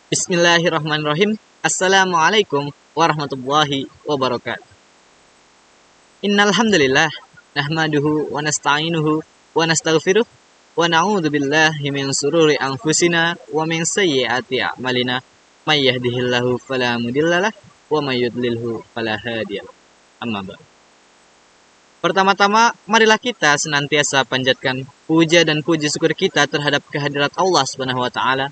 Bismillahirrahmanirrahim. Assalamualaikum warahmatullahi wabarakatuh. Innal hamdalillah nahmaduhu wa nasta'inuhu wa nastaghfiruh wa na'udzu billahi min sururi anfusina wa min sayyiati a'malina. May yahdihillahu fala mudhillalah wa may yudlilhu fala hadiyalah. Amma ba'd. Pertama-tama, marilah kita senantiasa panjatkan puja dan puji syukur kita terhadap kehadirat Allah Subhanahu wa taala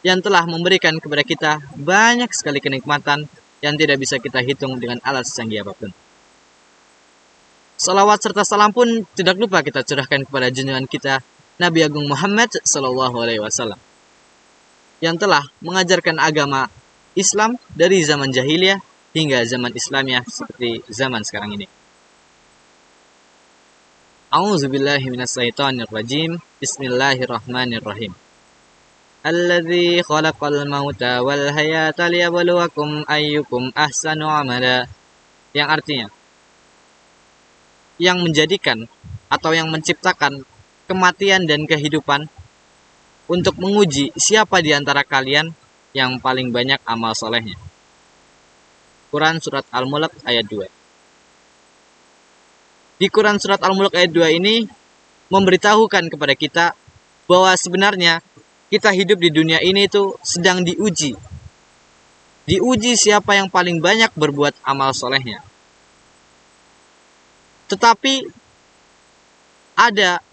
yang telah memberikan kepada kita banyak sekali kenikmatan yang tidak bisa kita hitung dengan alat secanggih apapun. Salawat serta salam pun tidak lupa kita curahkan kepada junjungan kita Nabi Agung Muhammad SAW yang telah mengajarkan agama Islam dari zaman jahiliyah hingga zaman Islamiyah seperti zaman sekarang ini. A'udzubillahi minasyaitonirrajim. Bismillahirrahmanirrahim. Alladzi khalaqal mauta wal hayata liyabluwakum ayyukum ahsanu amala. Yang artinya, yang menjadikan atau yang menciptakan kematian dan kehidupan untuk menguji siapa di antara kalian yang paling banyak amal solehnya. Quran Surat Al-Mulk ayat 2. Di Quran Surat Al-Mulk ayat 2 ini memberitahukan kepada kita bahwa sebenarnya kita hidup di dunia ini itu sedang diuji. Diuji siapa yang paling banyak berbuat amal solehnya. Tetapi ada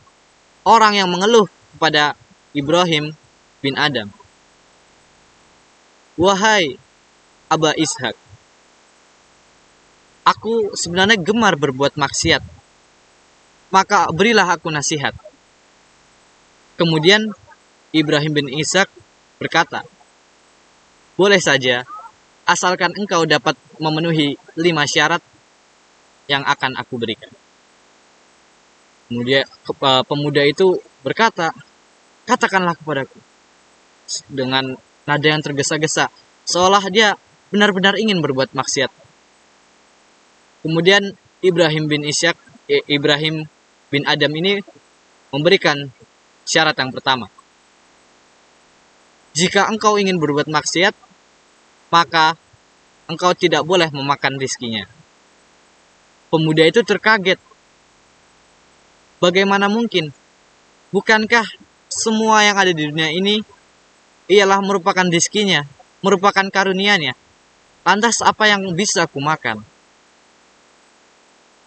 orang yang mengeluh kepada Ibrahim bin Adam. Wahai Aba Ishak, aku sebenarnya gemar berbuat maksiat. Maka berilah aku nasihat. Kemudian Ibrahim bin Ishak berkata, boleh saja, asalkan engkau dapat memenuhi 5 syarat yang akan aku berikan. Kemudian pemuda itu berkata, katakanlah kepadaku, dengan nada yang tergesa-gesa, seolah dia benar-benar ingin berbuat maksiat. Kemudian Ibrahim bin Adam ini memberikan syarat yang pertama. Jika engkau ingin berbuat maksiat, maka engkau tidak boleh memakan rizkinya. Pemuda itu terkaget. Bagaimana mungkin? Bukankah semua yang ada di dunia ini ialah merupakan rizkinya, merupakan karunia-Nya? Lantas apa yang bisa aku makan?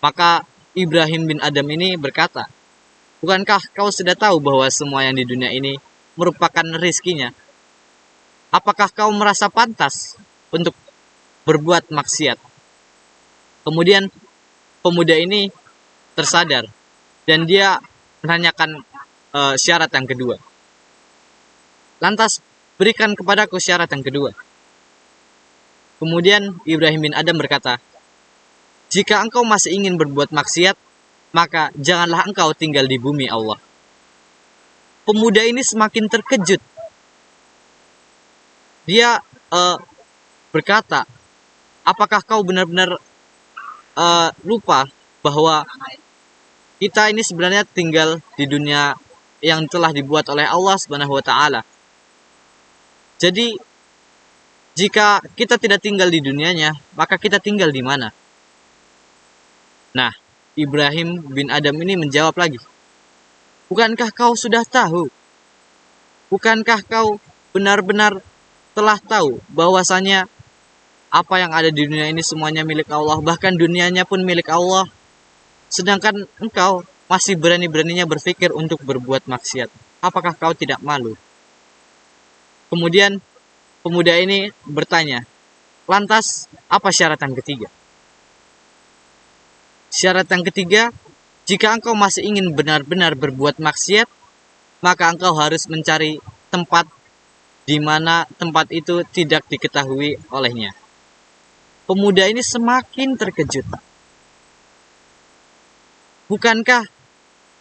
Maka Ibrahim bin Adam ini berkata, bukankah kau sudah tahu bahwa semua yang di dunia ini merupakan rizkinya? Apakah kau merasa pantas untuk berbuat maksiat? Kemudian pemuda ini tersadar dan dia menanyakan syarat yang kedua. Lantas berikan kepadaku syarat yang kedua. Kemudian Ibrahim bin Adam berkata, jika engkau masih ingin berbuat maksiat, maka janganlah engkau tinggal di bumi Allah. Pemuda ini semakin terkejut. Dia berkata, apakah kau benar-benar lupa bahwa kita ini sebenarnya tinggal di dunia yang telah dibuat oleh Allah Subhanahu wa taala. Jadi jika kita tidak tinggal di dunianya, maka kita tinggal di mana? Nah, Ibrahim bin Adam ini menjawab lagi. Bukankah kau sudah tahu? Bukankah kau benar-benar telah tahu bahwasanya apa yang ada di dunia ini semuanya milik Allah, bahkan dunianya pun milik Allah. Sedangkan engkau masih berani-beraninya berpikir untuk berbuat maksiat. Apakah kau tidak malu? Kemudian pemuda ini bertanya, lantas apa syarat yang ketiga? Syarat yang ketiga, jika engkau masih ingin benar-benar berbuat maksiat, maka engkau harus mencari tempat di mana tempat itu tidak diketahui olehnya. Pemuda ini semakin terkejut. Bukankah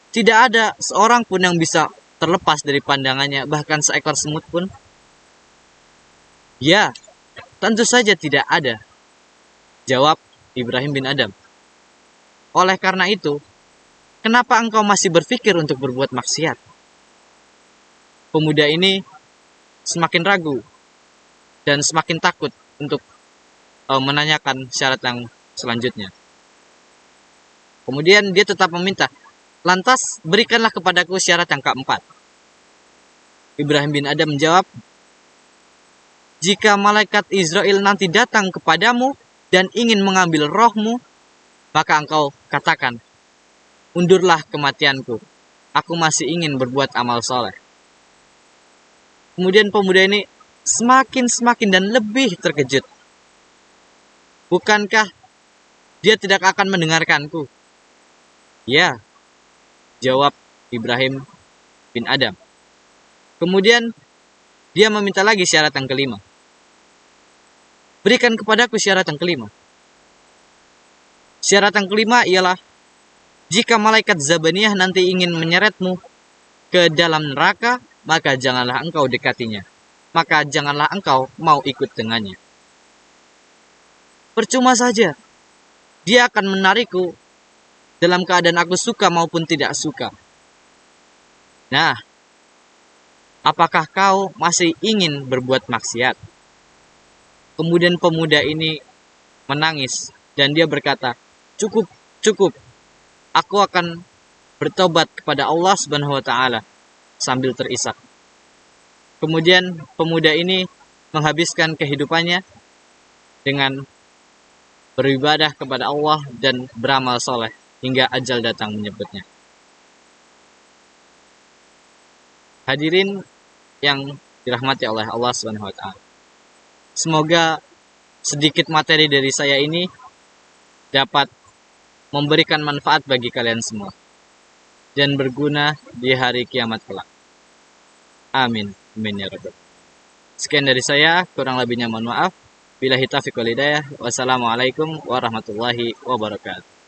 tidak ada seorang pun yang bisa terlepas dari pandangannya, bahkan seekor semut pun? Ya, tentu saja tidak ada, jawab Ibrahim bin Adam. Oleh karena itu, kenapa engkau masih berpikir untuk berbuat maksiat? Pemuda ini semakin ragu. dan semakin takut untuk menanyakan syarat yang selanjutnya. Kemudian dia tetap meminta, lantas berikanlah kepadaku syarat yang keempat. Ibrahim bin Adham menjawab, jika malaikat Israel nanti datang kepadamu dan ingin mengambil rohmu, maka engkau katakan, undurlah kematianku, aku masih ingin berbuat amal soleh. Kemudian pemuda ini semakin dan lebih terkejut. Bukankah dia tidak akan mendengarkanku? Ya, jawab Ibrahim bin Adham. Kemudian dia meminta lagi syarat yang kelima. Berikan kepadaku syarat yang kelima. Syarat yang kelima ialah, jika malaikat Zabaniyah nanti ingin menyeretmu ke dalam neraka, maka janganlah engkau dekatinya. Maka janganlah engkau mau ikut dengannya. Percuma saja, dia akan menarikku dalam keadaan aku suka maupun tidak suka. Nah, apakah kau masih ingin berbuat maksiat? Kemudian pemuda ini menangis dan dia berkata, cukup, aku akan bertobat kepada Allah Subhanahu wa taala, sambil terisak. Kemudian pemuda ini menghabiskan kehidupannya dengan beribadah kepada Allah dan beramal soleh hingga ajal datang menyebutnya. Hadirin yang dirahmati oleh Allah Subhanahu wa taala. Semoga sedikit materi dari saya ini dapat memberikan manfaat bagi kalian semua dan berguna di hari kiamat kelak. Amin. Amin ya rabbal. Sekian dari saya, kurang lebihnya mohon maaf. Billahi taufiq wal hidayah. Wassalamualaikum warahmatullahi wabarakatuh.